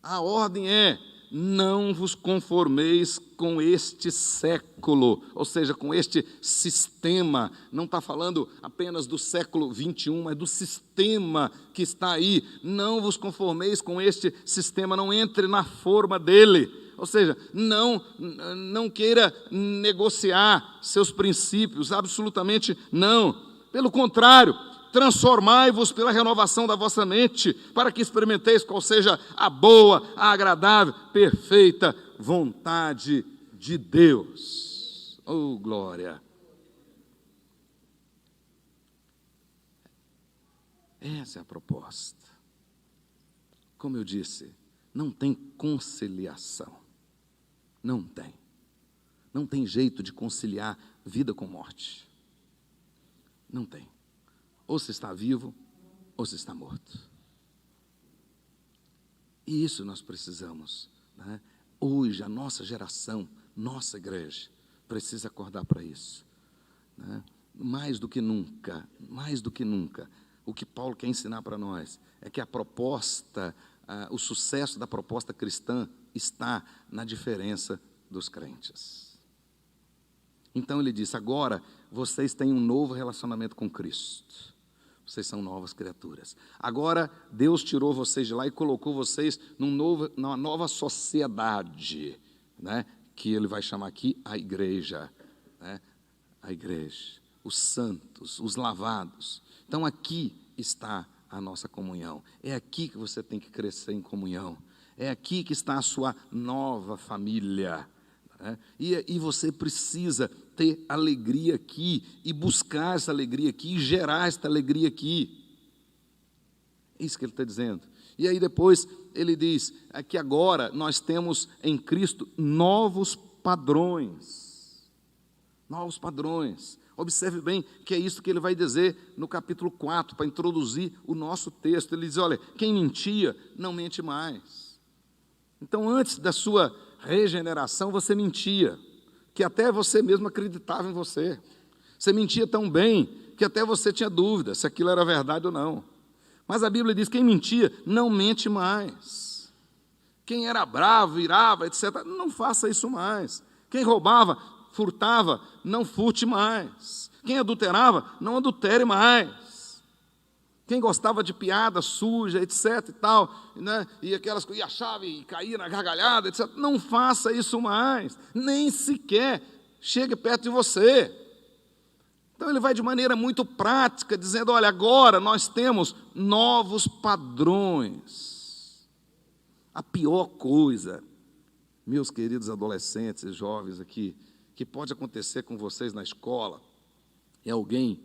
[SPEAKER 1] A ordem é: não vos conformeis com este século, ou seja, com este sistema. Não está falando apenas do século 21, mas do sistema que está aí. Não vos conformeis com este sistema, não entre na forma dele. Ou seja, não queira negociar seus princípios, absolutamente não. Pelo contrário, transformai-vos pela renovação da vossa mente, para que experimenteis qual seja a boa, a agradável, perfeita vontade de Deus. Oh, glória! Essa é a proposta. Como eu disse, não tem conciliação. Não tem. Não tem jeito de conciliar vida com morte. Não tem. Ou se está vivo, ou se está morto. E isso nós precisamos, né? Hoje, a nossa geração, nossa igreja, precisa acordar para isso, né? Mais do que nunca, o que Paulo quer ensinar para nós é que a proposta, o sucesso da proposta cristã está na diferença dos crentes. Então ele disse: agora vocês têm um novo relacionamento com Cristo. Vocês são novas criaturas. Agora Deus tirou vocês de lá e colocou vocês numa nova sociedade, né? Que ele vai chamar aqui a igreja, né? A igreja, os santos, os lavados. Então aqui está a nossa comunhão. É aqui que você tem que crescer em comunhão. É aqui que está a sua nova família. E você precisa ter alegria aqui, e buscar essa alegria aqui, e gerar essa alegria aqui. É isso que ele está dizendo. E aí depois ele diz que agora nós temos em Cristo novos padrões. Novos padrões. Observe bem que é isso que ele vai dizer no capítulo 4, para introduzir o nosso texto. Ele diz: olha, quem mentia, não mente mais. Então, antes da sua regeneração, você mentia, que até você mesmo acreditava em você. Você mentia tão bem que até você tinha dúvida se aquilo era verdade ou não. Mas a Bíblia diz: quem mentia, não mente mais. Quem era bravo, irava, etc., não faça isso mais. Quem roubava, furtava, não furte mais. Quem adulterava, não adultere mais. Quem gostava de piada suja, etc. e tal, né? E aquelas coisas, e achava e caía na gargalhada, etc., não faça isso mais. Nem sequer chegue perto de você. Então ele vai de maneira muito prática, dizendo: olha, agora nós temos novos padrões. A pior coisa, meus queridos adolescentes e jovens aqui, que pode acontecer com vocês na escola, é alguém,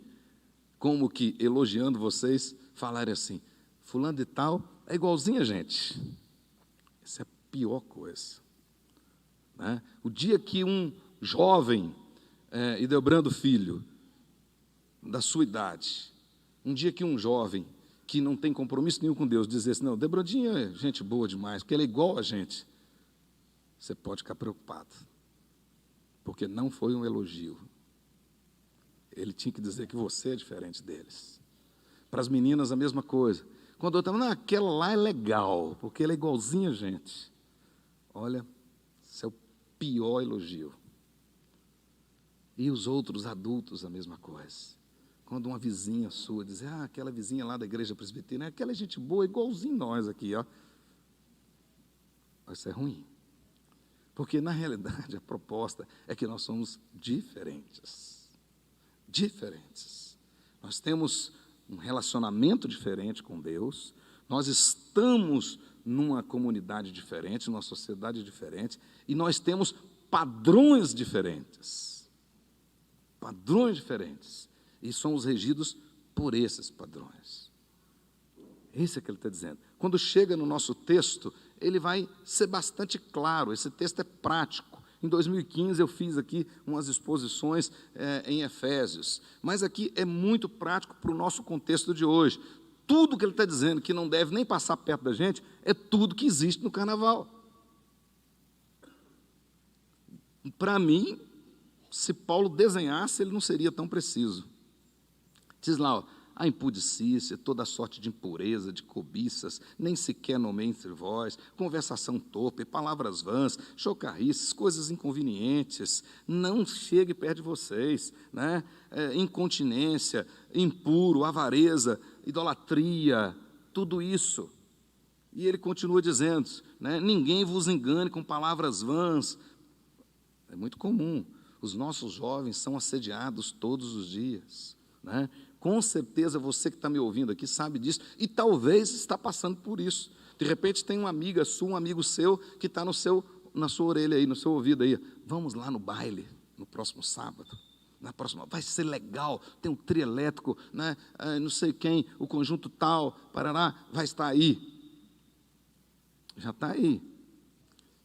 [SPEAKER 1] como que elogiando vocês, falarem assim: fulano de tal é igualzinho a gente. Essa é a pior coisa, né? O dia que um jovem, Ideobrando Filho, da sua idade, um dia que um jovem que não tem compromisso nenhum com Deus, dizer assim, não, Debrodinha é gente boa demais, porque ele é igual a gente, você pode ficar preocupado, porque não foi um elogio. Ele tinha que dizer que você é diferente deles. Para as meninas, a mesma coisa. Quando eu estava, não, aquela lá é legal, porque ela é igualzinha a gente. Olha, esse é o pior elogio. E os outros adultos, a mesma coisa. Quando uma vizinha sua diz, aquela vizinha lá da igreja presbiteriana, aquela é gente boa, igualzinho nós aqui, ó. Isso é ruim. Porque, na realidade, a proposta é que nós somos diferentes. Diferentes. Nós temos um relacionamento diferente com Deus, nós estamos numa comunidade diferente, numa sociedade diferente, e nós temos padrões diferentes. Padrões diferentes. E somos regidos por esses padrões. Esse é que ele está dizendo. Quando chega no nosso texto, ele vai ser bastante claro, esse texto é prático. Em 2015 eu fiz aqui umas exposições em Efésios, mas aqui é muito prático para o nosso contexto de hoje. Tudo que ele está dizendo que não deve nem passar perto da gente, é tudo que existe no carnaval. Para mim, se Paulo desenhasse, ele não seria tão preciso. Diz lá, ó, a impudicícia, toda sorte de impureza, de cobiças, nem sequer nomeia entre vós, conversação torpe, palavras vãs, chocarrices, coisas inconvenientes, não chegue perto de vocês, né? Incontinência, impuro, avareza, idolatria, tudo isso. E ele continua dizendo, né? Ninguém vos engane com palavras vãs. É muito comum, os nossos jovens são assediados todos os dias, né? Com certeza você que está me ouvindo aqui sabe disso e talvez está passando por isso. De repente tem uma amiga sua, um amigo seu que está na sua orelha aí, no seu ouvido aí. Vamos lá no baile, no próximo sábado. Na próxima, vai ser legal, tem um trio elétrico, né? Não sei quem, o conjunto tal, Paraná, vai estar aí. Já está aí.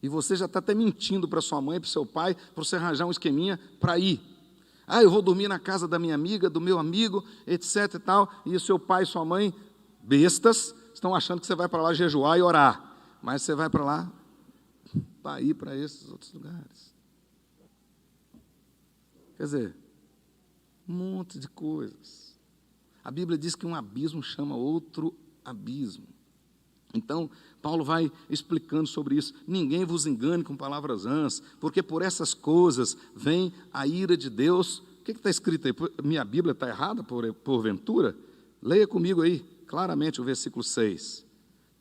[SPEAKER 1] E você já está até mentindo para sua mãe, para o seu pai, para você arranjar um esqueminha para ir. Eu vou dormir na casa da minha amiga, do meu amigo, etc e tal, e o seu pai e sua mãe, bestas, estão achando que você vai para lá jejuar e orar, mas você vai para lá para ir para esses outros lugares. Quer dizer, um monte de coisas. A Bíblia diz que um abismo chama outro abismo. Então, Paulo vai explicando sobre isso. Ninguém vos engane com palavras vãs, porque por essas coisas vem a ira de Deus. O que está escrito aí? Minha Bíblia está errada, porventura? Leia comigo aí, claramente, o versículo 6.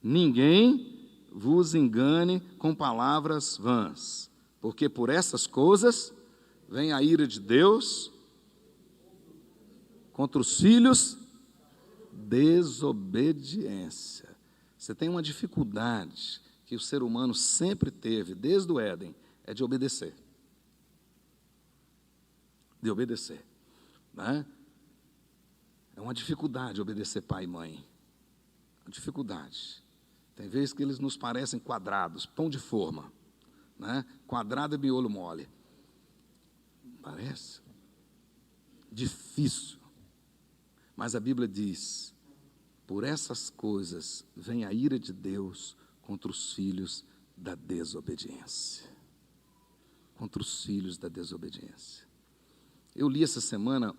[SPEAKER 1] Ninguém vos engane com palavras vãs, porque por essas coisas vem a ira de Deus contra os filhos desobediência. Você tem uma dificuldade que o ser humano sempre teve, desde o Éden, é de obedecer. De obedecer. Né? É uma dificuldade obedecer pai e mãe. Uma dificuldade. Tem vezes que eles nos parecem quadrados, pão de forma. Né? Quadrado é miolo mole. Parece. Difícil. Mas a Bíblia diz, por essas coisas vem a ira de Deus contra os filhos da desobediência. Contra os filhos da desobediência. Eu li essa semana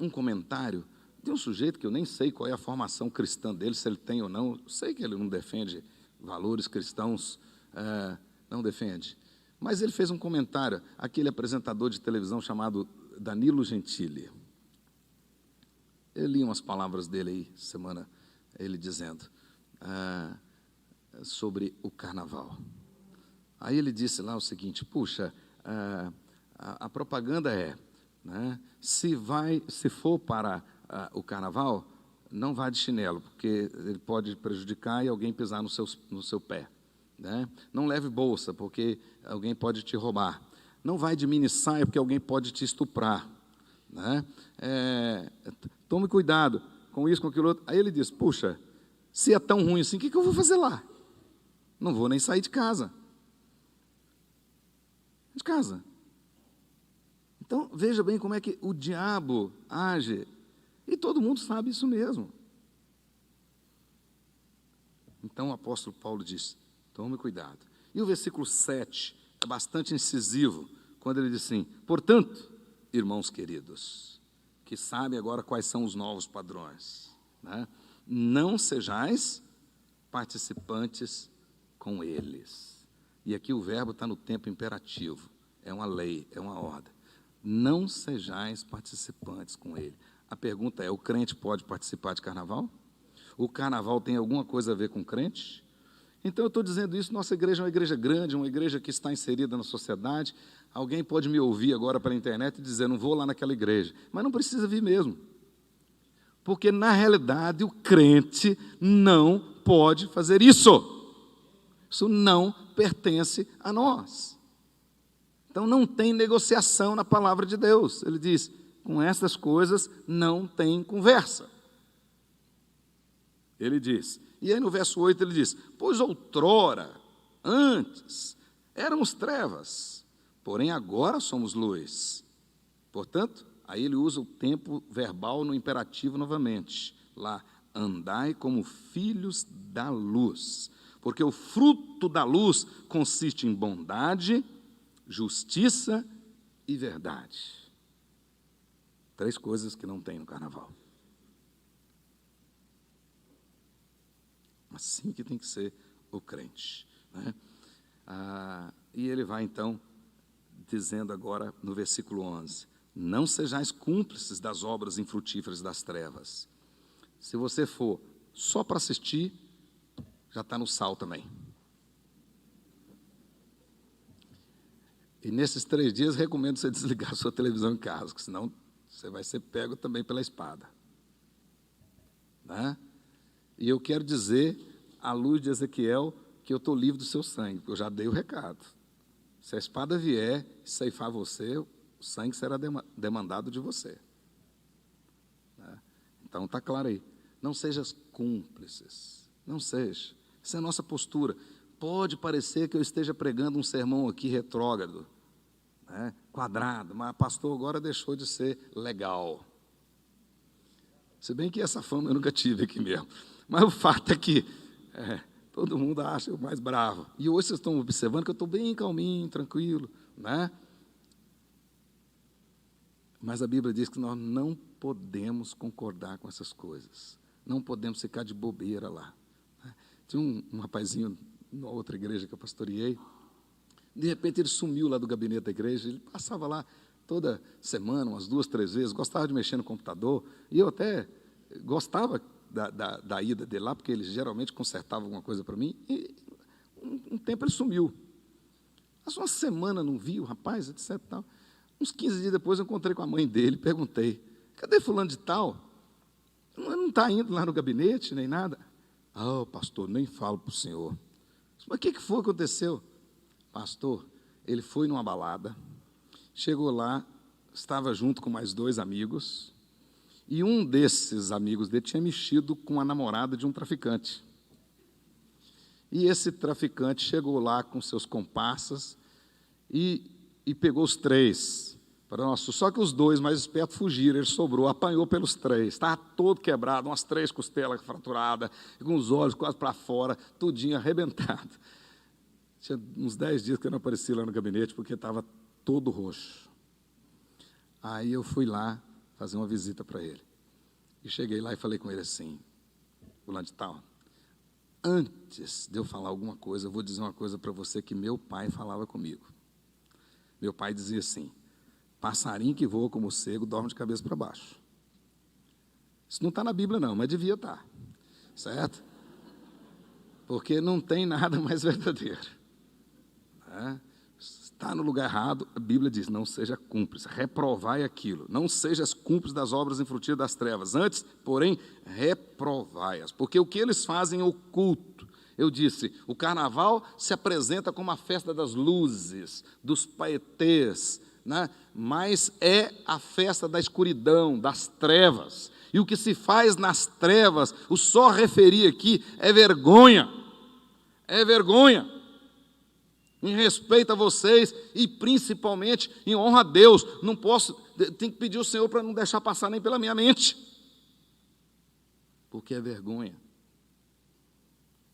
[SPEAKER 1] um comentário de um sujeito que eu nem sei qual é a formação cristã dele, se ele tem ou não. Eu sei que ele não defende valores cristãos, não defende. Mas ele fez um comentário, aquele apresentador de televisão chamado Danilo Gentili. Eu li umas palavras dele aí, semana, ele dizendo sobre o carnaval. Aí ele disse lá o seguinte, puxa, a propaganda né, se for para o carnaval, não vá de chinelo, porque ele pode prejudicar e alguém pisar no seu pé. Né? Não leve bolsa, porque alguém pode te roubar. Não vai de mini saia, porque alguém pode te estuprar. Né? Tome cuidado com isso, com aquilo outro. Aí ele diz, puxa, se é tão ruim assim, o que eu vou fazer lá? Não vou nem sair de casa. Então, veja bem como é que o diabo age. E todo mundo sabe isso mesmo. Então o apóstolo Paulo diz, tome cuidado. E o versículo 7 é bastante incisivo, quando ele diz assim, portanto, irmãos queridos, que sabem agora quais são os novos padrões, né? Não sejais participantes com eles. E aqui o verbo está no tempo imperativo, é uma lei, é uma ordem. Não sejais participantes com ele. A pergunta é, o crente pode participar de carnaval? O carnaval tem alguma coisa a ver com crente? Então eu estou dizendo isso, nossa igreja é uma igreja grande, uma igreja que está inserida na sociedade. Alguém pode me ouvir agora pela internet e dizer, não vou lá naquela igreja. Mas não precisa vir mesmo. Porque, na realidade, o crente não pode fazer isso. Isso não pertence a nós. Então, não tem negociação na palavra de Deus. Ele diz, com essas coisas não tem conversa. Ele diz, e aí no verso 8 ele diz, pois outrora, antes, éramos trevas, porém agora somos luz. Portanto, aí ele usa o tempo verbal no imperativo novamente. Lá, andai como filhos da luz. Porque o fruto da luz consiste em bondade, justiça e verdade. 3 coisas que não tem no carnaval. Assim que tem que ser o crente, né? E ele vai então dizendo agora no versículo 11, não sejais cúmplices das obras infrutíferas das trevas. Se você for só para assistir, já está no sal também. E nesses 3 dias recomendo você desligar a sua televisão em casa, porque senão você vai ser pego também pela espada, né? E eu quero dizer, à luz de Ezequiel, que eu estou livre do seu sangue, porque eu já dei o recado. Se a espada vier e ceifar você, o sangue será demandado de você. Né? Então está claro aí. Não sejas cúmplices. Não seja. Essa é a nossa postura. Pode parecer que eu esteja pregando um sermão aqui retrógrado, né? Quadrado, mas pastor agora deixou de ser legal. Se bem que essa fama eu nunca tive aqui mesmo. Mas o fato é que todo mundo acha o mais bravo. E hoje vocês estão observando que eu estou bem calminho, tranquilo, né? Mas a Bíblia diz que nós não podemos concordar com essas coisas. Não podemos ficar de bobeira lá. Tinha um rapazinho numa outra igreja que eu pastoreei. De repente ele sumiu lá do gabinete da igreja. Ele passava lá toda semana, umas 2, 3 vezes. Gostava de mexer no computador. E eu até gostava da ida dele lá, porque ele geralmente consertava alguma coisa para mim, e um tempo ele sumiu. Passou uma semana, não vi o rapaz, etc. Tal. Uns 15 dias depois eu encontrei com a mãe dele, perguntei, cadê fulano de tal? Não está indo lá no gabinete, nem nada. Ah, pastor, nem falo para o senhor. Mas o que foi que aconteceu? Pastor, ele foi numa balada, chegou lá, estava junto com mais 2 amigos, e um desses amigos dele tinha mexido com a namorada de um traficante. E esse traficante chegou lá com seus comparsas e pegou os 3. Só que os 2 mais espertos fugiram, ele sobrou, apanhou pelos 3. Estava todo quebrado, umas 3 costelas fraturadas, com os olhos quase para fora, tudinho arrebentado. Tinha uns 10 dias que eu não apareci lá no gabinete, porque estava todo roxo. Aí eu fui lá fazer uma visita para ele. E cheguei lá e falei com ele assim, fulano de tal, antes de eu falar alguma coisa, eu vou dizer uma coisa para você que meu pai falava comigo. Meu pai dizia assim, passarinho que voa como cego dorme de cabeça para baixo. Isso não está na Bíblia não, mas devia estar, certo? Porque não tem nada mais verdadeiro. Né? Está no lugar errado, a Bíblia diz, não seja cúmplice, reprovai aquilo, não sejas cúmplice das obras infrutíferas das trevas, antes, porém, reprovai-as, porque o que eles fazem é oculto. Eu disse, o carnaval se apresenta como a festa das luzes, dos paetês, né? Mas é a festa da escuridão, das trevas, e o que se faz nas trevas, o só referir aqui, é vergonha, em respeito a vocês e principalmente em honra a Deus. Não posso, tenho que pedir ao Senhor para não deixar passar nem pela minha mente. porque é vergonha.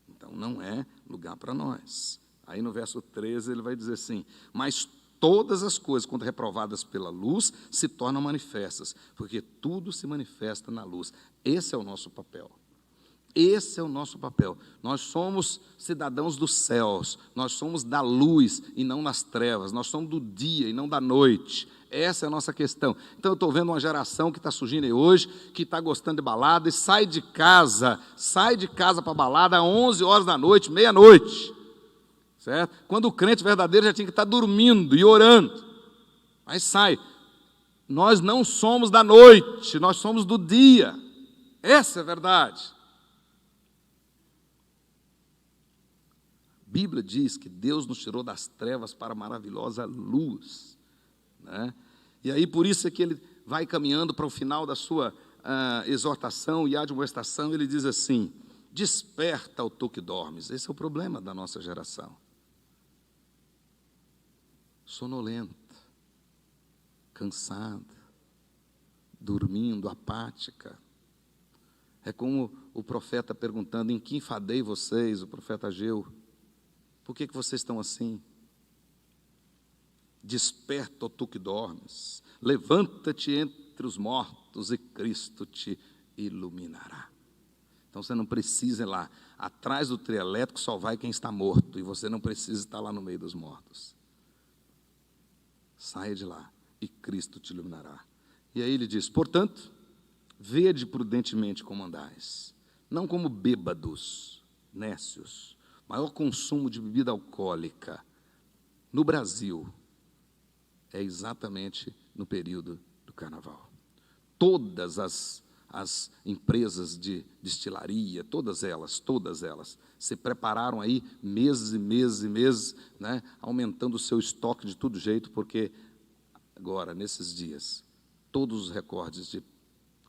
[SPEAKER 1] Então, não é lugar para nós. Aí no verso 13 ele vai dizer assim: mas todas as coisas, quando reprovadas pela luz, se tornam manifestas, porque tudo se manifesta na luz. Esse é o nosso papel. Esse é o nosso papel. Nós somos cidadãos dos céus, nós somos da luz e não das trevas, nós somos do dia e não da noite. Essa é a nossa questão. Então eu estou vendo uma geração que está surgindo aí hoje, que está gostando de balada e sai de casa para balada às 11 horas da noite, meia-noite, certo? Quando o crente verdadeiro já tinha que estar dormindo e orando, mas sai. Nós não somos da noite, nós somos do dia. Essa é a verdade. A Bíblia diz que Deus nos tirou das trevas para a maravilhosa luz, né? E aí por isso é que ele vai caminhando para o final da sua exortação e admoestação. Ele diz assim: desperta, ó tu que dormes. Esse é o problema da nossa geração. Sonolenta, cansada, dormindo, apática. É como o profeta perguntando: em que enfadei vocês? O profeta Ageu: por que vocês estão assim? Desperta, ó tu que dormes, levanta-te entre os mortos e Cristo te iluminará. Então você não precisa ir lá, atrás do trio elétrico só vai quem está morto, e você não precisa estar lá no meio dos mortos. Saia de lá e Cristo te iluminará. E aí ele diz: portanto, vede prudentemente como andais, não como bêbados, nécios. Maior consumo de bebida alcoólica no Brasil é exatamente no período do carnaval. Todas as empresas de destilaria, todas elas, se prepararam aí meses e meses e meses, né, aumentando o seu estoque de todo jeito, porque agora, nesses dias, todos os recordes de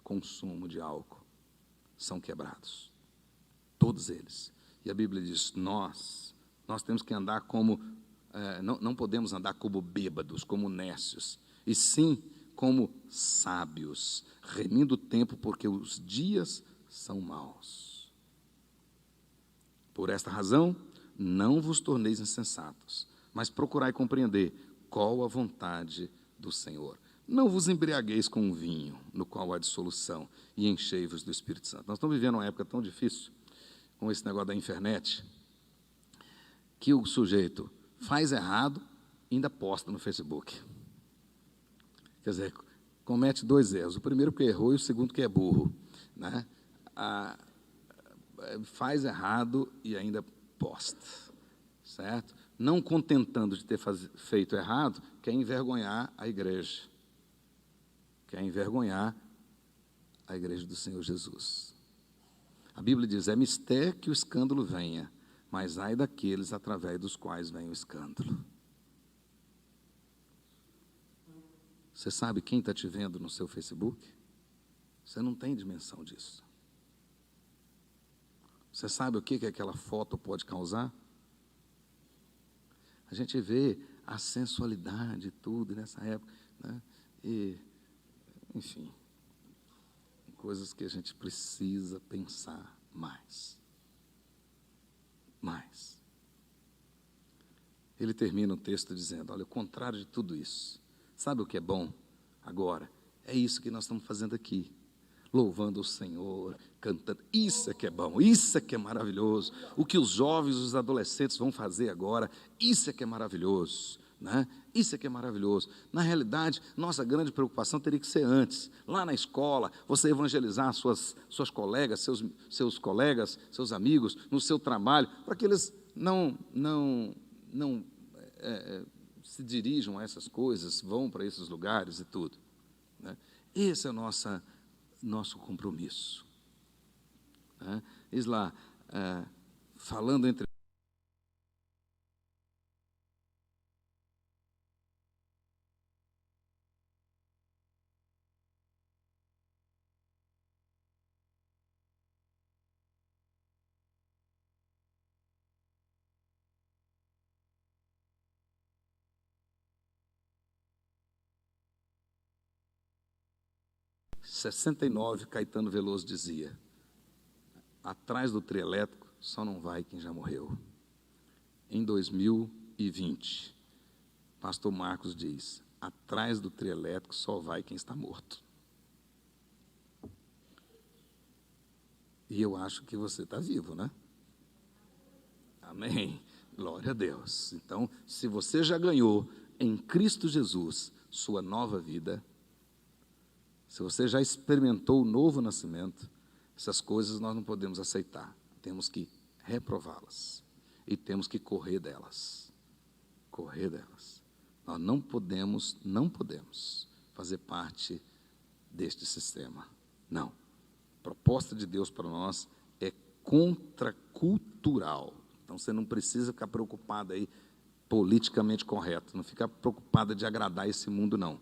[SPEAKER 1] consumo de álcool são quebrados. Todos eles. E a Bíblia diz: nós temos que andar como, não podemos andar como bêbados, como nécios, e sim como sábios, remindo o tempo, porque os dias são maus. Por esta razão, não vos torneis insensatos, mas procurai compreender qual a vontade do Senhor. Não vos embriagueis com o vinho, no qual há dissolução, e enchei-vos do Espírito Santo. Nós estamos vivendo uma época tão difícil, com esse negócio da internet, que o sujeito faz errado e ainda posta no Facebook. Quer dizer, comete dois erros. O primeiro que errou e o segundo que é burro, né? Faz errado e ainda posta, certo? Não contentando de ter feito errado, quer envergonhar a igreja. Quer envergonhar a igreja do Senhor Jesus. A Bíblia diz: é mister que o escândalo venha, mas ai daqueles através dos quais vem o escândalo. Você sabe quem está te vendo no seu Facebook? Você não tem dimensão disso. Você sabe o que aquela foto pode causar? A gente vê a sensualidade e tudo nessa época, né? E, enfim, coisas que a gente precisa pensar mais. Ele termina o texto dizendo: olha, o contrário de tudo isso, sabe o que é bom agora? É isso que nós estamos fazendo aqui, louvando o Senhor, cantando. Isso é que é bom, isso é que é maravilhoso. O que os jovens, os adolescentes vão fazer agora, isso é que é maravilhoso, né? Isso é que é maravilhoso. Na realidade, nossa grande preocupação teria que ser antes, lá na escola, você evangelizar suas colegas, seus colegas, seus amigos, no seu trabalho, para que eles não se dirijam a essas coisas, vão para esses lugares e tudo, né? Esse é o nosso compromisso, né? Diz lá, falando entre 69, Caetano Veloso dizia: atrás do trio elétrico só não vai quem já morreu. Em 2020, pastor Marcos diz, atrás do trio elétrico só vai quem está morto. E eu acho que você está vivo, né? Amém. Glória a Deus. Então, se você já ganhou em Cristo Jesus sua nova vida, se você já experimentou o novo nascimento, essas coisas nós não podemos aceitar. Temos que reprová-las. E temos que correr delas. Correr delas. Nós não podemos fazer parte deste sistema. Não. A proposta de Deus para nós é contracultural. Então, você não precisa ficar preocupado aí, politicamente correto. Não fica preocupada de agradar esse mundo, não.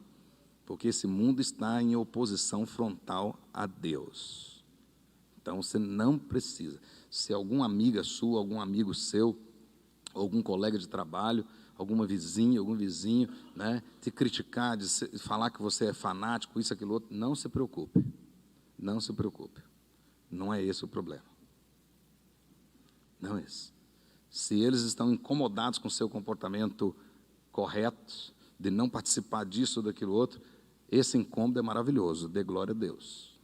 [SPEAKER 1] Porque esse mundo está em oposição frontal a Deus. Então, você não precisa. Se alguma amiga sua, algum amigo seu, algum colega de trabalho, alguma vizinha, algum vizinho, né, te criticar, de falar que você é fanático, isso, aquilo, outro, não se preocupe. Não se preocupe. Não é esse o problema. Não é esse. Se eles estão incomodados com o seu comportamento correto, de não participar disso ou daquilo outro, esse incômodo é maravilhoso. Dê glória a Deus.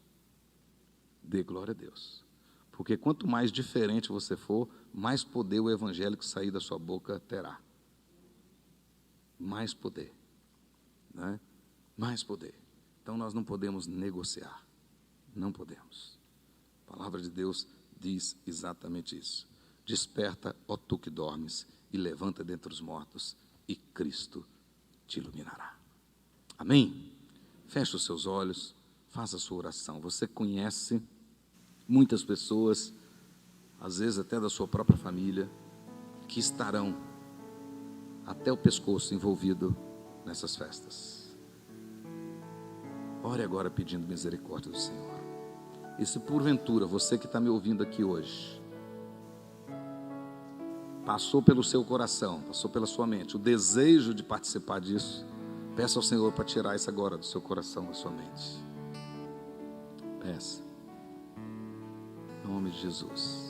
[SPEAKER 1] Dê glória a Deus. Porque quanto mais diferente você for, mais poder o evangelho que sair da sua boca terá. Mais poder. Né? Mais poder. Então nós não podemos negociar. Não podemos. A palavra de Deus diz exatamente isso. Desperta, ó tu que dormes, e levanta dentre os mortos, e Cristo te iluminará. Amém? Feche os seus olhos, faça a sua oração. Você conhece muitas pessoas, às vezes até da sua própria família, que estarão até o pescoço envolvido nessas festas. Ore agora pedindo misericórdia do Senhor. E se porventura, você que está me ouvindo aqui hoje, passou pelo seu coração, passou pela sua mente, o desejo de participar disso, peça ao Senhor para tirar isso agora do seu coração, da sua mente. Peça. Em nome de Jesus.